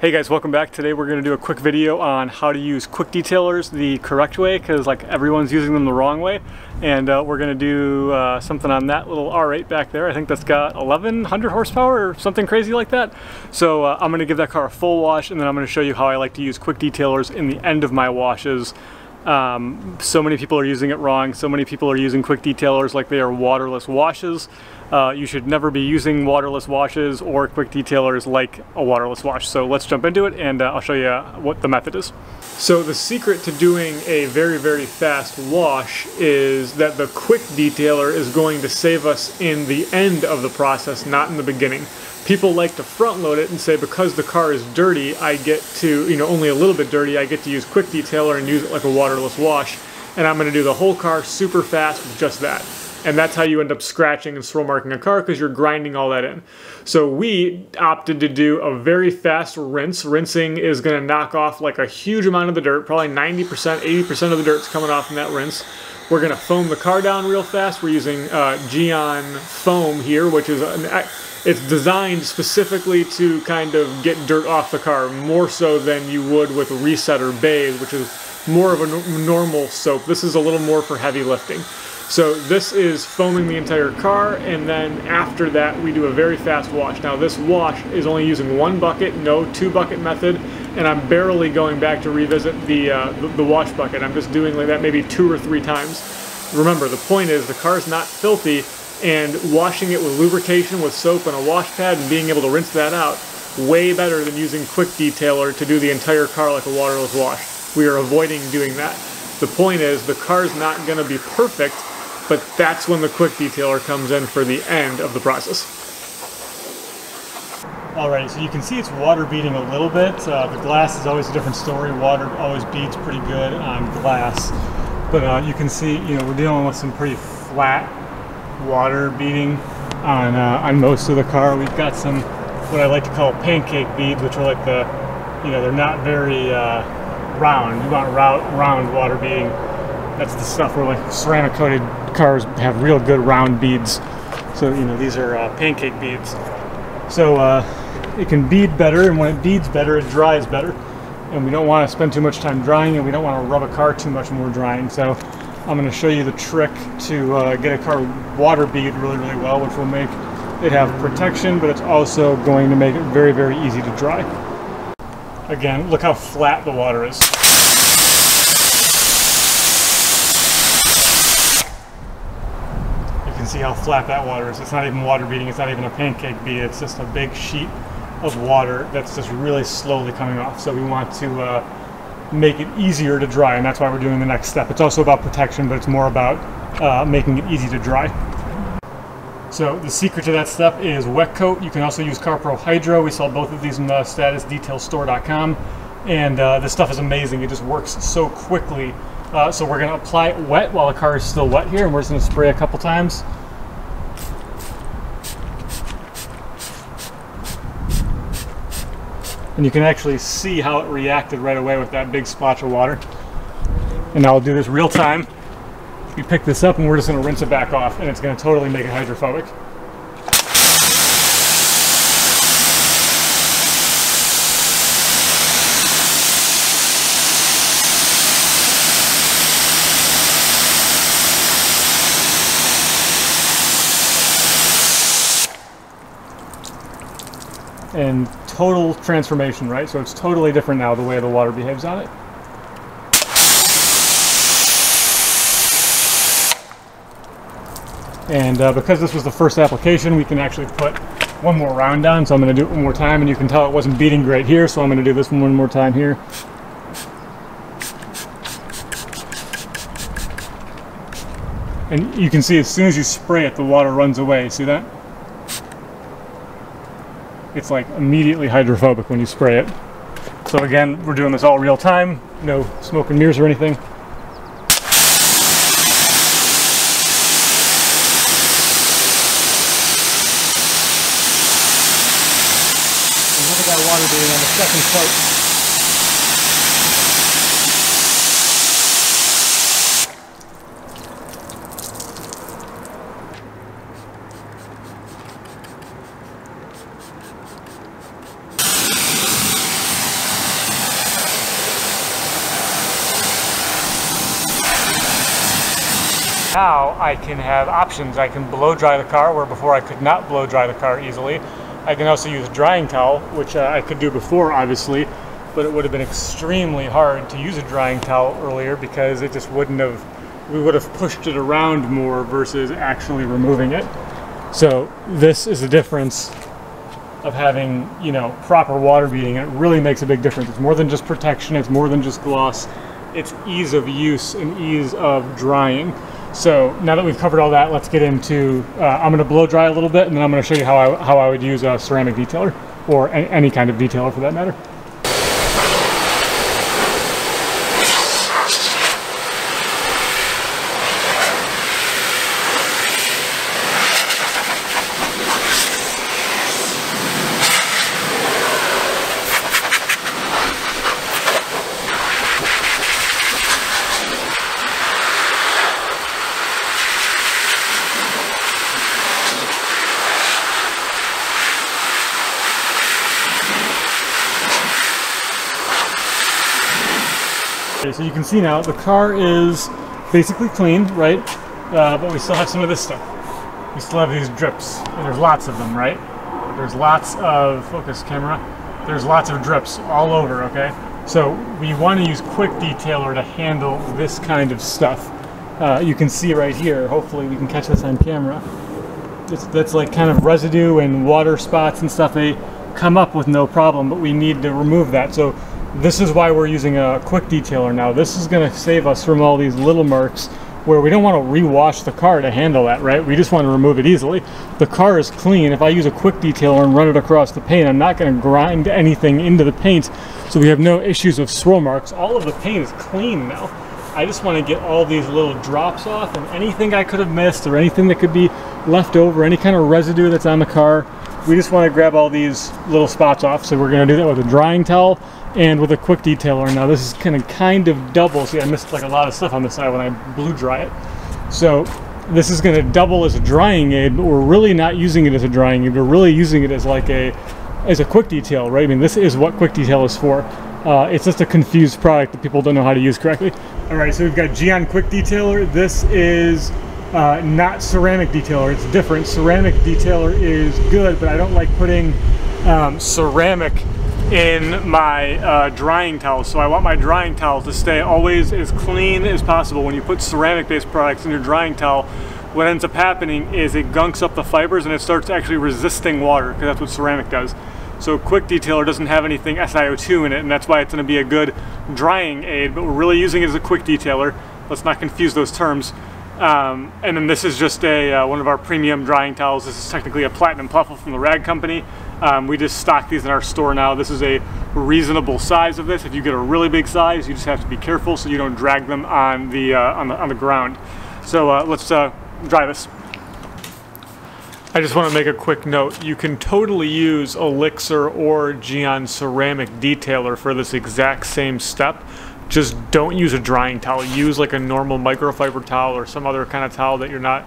Hey guys, welcome back. Today we're going to do a quick video on how to use quick detailers the correct way, because like everyone's using them the wrong way. And we're going to do something on that little R8 back there. I think that's got 1100 horsepower or something crazy like that. So I'm going to give that car a full wash, and then I'm going to show you how I like to use quick detailers in the end of my washes. So many people are using it wrong. So many people are using quick detailers like they are waterless washes. You should never be using waterless washes or quick detailers like a waterless wash. So let's jump into it, and I'll show you what the method is. So the secret to doing a very, very fast wash is that the quick detailer is going to save us in the end of the process, not in the beginning. People like to front load it and say, because the car is dirty, I get to, only a little bit dirty, I get to use quick detailer and use it like a waterless wash. And I'm going to do the whole car super fast with just that. And that's how you end up scratching and swirl marking a car, because you're grinding all that in. So we opted to do a very fast rinse. Rinsing is going to knock off like a huge amount of the dirt, probably 90%, 80% of the dirt's coming off in that rinse. We're going to foam the car down real fast. We're using Gyeon foam here, which is it's designed specifically to kind of get dirt off the car, more so than you would with Reset or Bathe, which is more of a normal soap. This is a little more for heavy lifting. So this is foaming the entire car, and then after that we do a very fast wash. Now this wash is only using one bucket, no two-bucket method, and I'm barely going back to revisit the wash bucket. I'm just doing like that maybe 2 or 3 times. Remember, the point is the car's not filthy, and washing it with lubrication with soap and a wash pad and being able to rinse that out, way better than using quick detailer to do the entire car like a waterless wash. We are avoiding doing that. The point is the car's not going to be perfect, but that's when the quick detailer comes in for the end of the process. Alright, so you can see it's water beading a little bit. The glass is always a different story. Water always beads pretty good on glass. But you can see, we're dealing with some pretty flat water beading on most of the car. We've got some, what I like to call pancake beads, which are like the, they're not very round. You want round water beading. That's the stuff where like ceramic coated cars have real good round beads. So these are pancake beads. So it can bead better, and when it beads better, it dries better. And we don't want to spend too much time drying, and we don't want to rub a car too much when we're drying. So I'm going to show you the trick to get a car water bead really, really well, which will make it have protection, but it's also going to make it very, very easy to dry. Again, look how flat the water is. You can see how flat that water is. It's not even water beading, it's not even a pancake bead, it's just a big sheet of water that's just really slowly coming off. So we want to make it easier to dry, and that's why we're doing the next step. It's also about protection, but it's more about making it easy to dry. So the secret to that step is wet coat. You can also use CarPro Hydro. We sell both of these in statusdetailstore.com, and this stuff is amazing. It just works so quickly. So we're going to apply it wet while the car is still wet here, and we're just going to spray a couple times. And you can actually see how it reacted right away with that big splotch of water. And now we'll do this real time. We pick this up and we're just going to rinse it back off, and it's going to totally make it hydrophobic. And total transformation, right? So it's totally different now, the way the water behaves on it. And because this was the first application, we can actually put one more round on. So I'm going to do it one more time, and you can tell it wasn't beading great here, so I'm going to do this one more time here. And you can see as soon as you spray it, the water runs away. See that? It's like immediately hydrophobic when you spray it. So again, we're doing this all real time, no smoke and mirrors or anything. And look at that water beading on the second coat. Now I can have options. I can blow dry the car where before I could not blow dry the car easily. I can also use drying towel, which I could do before obviously, but it would have been extremely hard to use a drying towel earlier because it just wouldn't have, we would have pushed it around more versus actually removing it. So this is the difference of having, you know, proper water beading. It really makes a big difference. It's more than just protection, it's more than just gloss, it's ease of use and ease of drying. So now that we've covered all that, let's get into, I'm gonna blow dry a little bit and then I'm gonna show you how I would use a ceramic detailer, or any kind of detailer for that matter. Okay, so you can see now the car is basically clean, right? But we still have some of this stuff. We still have these drips, and there's lots of them, right? There's lots of, focus camera, there's lots of drips all over, okay? So we want to use quick detailer to handle this kind of stuff. You can see right here, hopefully we can catch this on camera. That's like kind of residue and water spots and stuff. They come up with no problem, but we need to remove that. So this is why we're using a quick detailer now. This is going to save us from all these little marks where we don't want to rewash the car to handle that, right? We just want to remove it easily. The car is clean. If I use a quick detailer and run it across the paint, I'm not going to grind anything into the paint, so we have no issues of swirl marks. All of the paint is clean now. I just want to get all these little drops off, and anything I could have missed or anything that could be left over, any kind of residue that's on the car, we just want to grab all these little spots off. So we're going to do that with a drying towel and with a quick detailer. Now this is kind of double. See, I missed like a lot of stuff on the side when I blew dry it. So this is going to double as a drying aid, but we're really not using it as a drying aid. We're really using it as like a quick detail, right? I mean, this is what quick detail is for. It's just a confused product that people don't know how to use correctly. All right, so we've got Gyeon quick detailer. This is not ceramic detailer. It's different. Ceramic detailer is good, but I don't like putting ceramic in my drying towels. So I want my drying towel to stay always as clean as possible. When you put ceramic based products in your drying towel, what ends up happening is it gunks up the fibers and it starts actually resisting water, because that's what ceramic does. So quick detailer doesn't have anything SiO2 in it, and that's why it's going to be a good drying aid, but we're really using it as a quick detailer. Let's not confuse those terms. And then this is just one of our premium drying towels. This is technically a platinum puffle from the Rag Company. We just stock these in our store now. This is a reasonable size of this. If you get a really big size, you just have to be careful so you don't drag them on the ground. So let's dry this. I just want to make a quick note. You can totally use Elixer or Gyeon ceramic detailer for this exact same step. Just don't use a drying towel. Use like a normal microfiber towel or some other kind of towel that you're not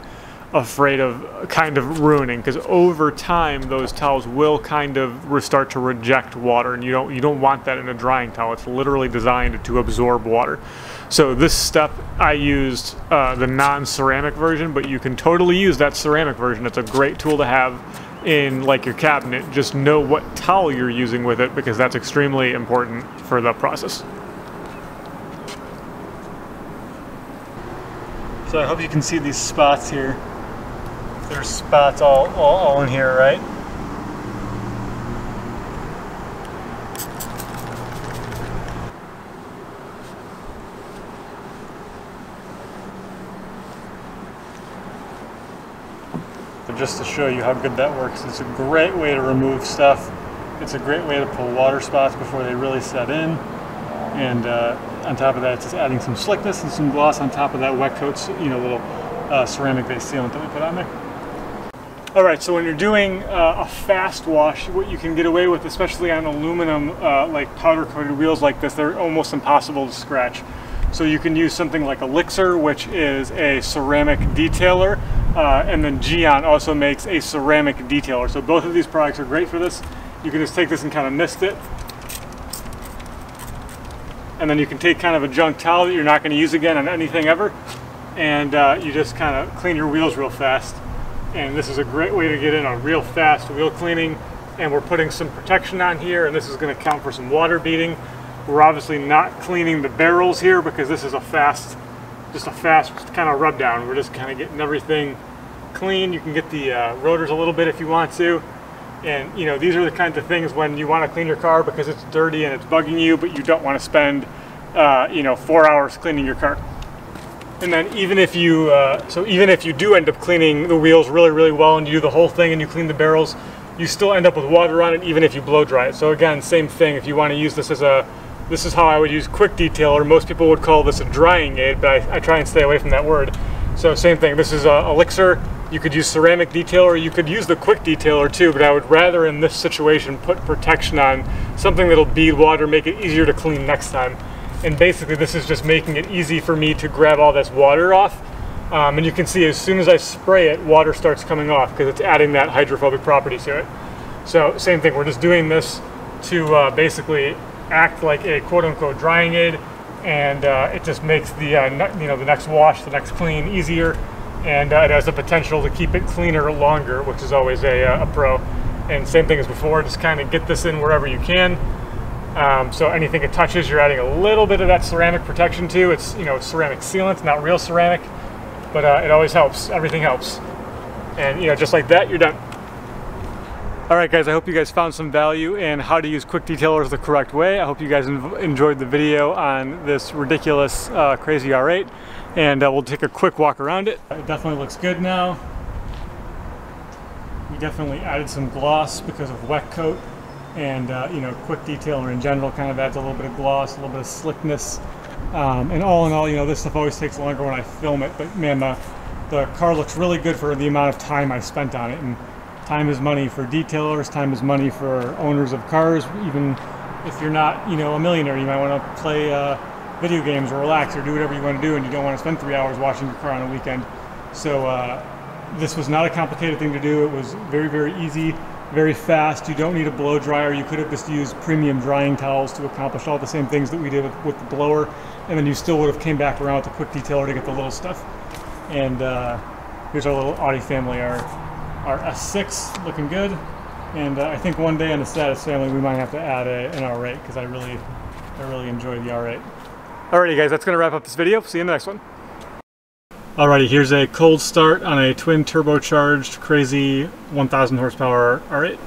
afraid of kind of ruining, because over time those towels will kind of start to reject water, and you don't want that in a drying towel. It's literally designed to absorb water. So this step I used the non-ceramic version, but you can totally use that ceramic version. It's a great tool to have in like your cabinet. Just know what towel you're using with it, because that's extremely important for the process. So I hope you can see these spots here. There's spots all in here, right? So just to show you how good that works, it's a great way to remove stuff. It's a great way to pull water spots before they really set in. And on top of that, it's just adding some slickness and some gloss on top of that wet coat, you know, little ceramic-based sealant that we put on there. All right, so when you're doing a fast wash, what you can get away with, especially on aluminum, like powder-coated wheels like this, they're almost impossible to scratch. So you can use something like Elixer, which is a ceramic detailer, and then Gyeon also makes a ceramic detailer. So both of these products are great for this. You can just take this and kind of mist it. And then you can take kind of a junk towel that you're not going to use again on anything ever, and you just kind of clean your wheels real fast. And this is a great way to get in a real fast wheel cleaning. And we're putting some protection on here, and this is going to count for some water beading. We're obviously not cleaning the barrels here because this is just a fast kind of rub down. We're just kind of getting everything clean. You can get the rotors a little bit if you want to. And you know, these are the kinds of things when you want to clean your car because it's dirty and it's bugging you, but you don't want to spend you know, 4 hours cleaning your car. And then even if you even if you do end up cleaning the wheels really well and you do the whole thing and you clean the barrels, you still end up with water on it even if you blow dry it. So again, same thing. If you want to use this as this is how I would use quick detailer. Most people would call this a drying aid, but I try and stay away from that word. So same thing. This is Elixir. You could use ceramic detailer. You could use the quick detailer too, but I would rather in this situation put protection on something that'll bead water, make it easier to clean next time. And basically this is just making it easy for me to grab all this water off. And you can see as soon as I spray it, water starts coming off because it's adding that hydrophobic property to it. So same thing, we're just doing this to basically act like a quote-unquote drying aid, and it just makes the you know, the next wash, the next clean easier, and it has the potential to keep it cleaner longer, which is always a pro. And same thing as before, just kind of get this in wherever you can. So anything it touches, you're adding a little bit of that ceramic protection to. It's, you know, ceramic sealant, not real ceramic, but it always helps. Everything helps. And you know, just like that, you're done. Alright guys, I hope you guys found some value in how to use quick detailers the correct way. I hope you guys enjoyed the video on this ridiculous crazy R8, and we'll take a quick walk around it. It definitely looks good now. We definitely added some gloss because of wet coat, and you know, quick detailer in general kind of adds a little bit of gloss, a little bit of slickness, and all in all, you know, this stuff always takes longer when I film it, but man, the car looks really good for the amount of time I spent on it. And time is money for detailers, time is money for owners of cars. Even if you're not, you know, a millionaire, you might want to play video games or relax or do whatever you want to do, and you don't want to spend 3 hours washing your car on a weekend. So this was not a complicated thing to do. It was very easy, very fast. You don't need a blow dryer. You could have just used premium drying towels to accomplish all the same things that we did with the blower, and then you still would have came back around with the quick detailer to get the little stuff. And here's our little Audi family, our S6 looking good, and I think one day on the status family we might have to add an R8 because I really enjoy the R8. Alrighty guys, that's going to wrap up this video. See you in the next one. Alrighty, here's a cold start on a twin turbocharged crazy 1000 horsepower R8.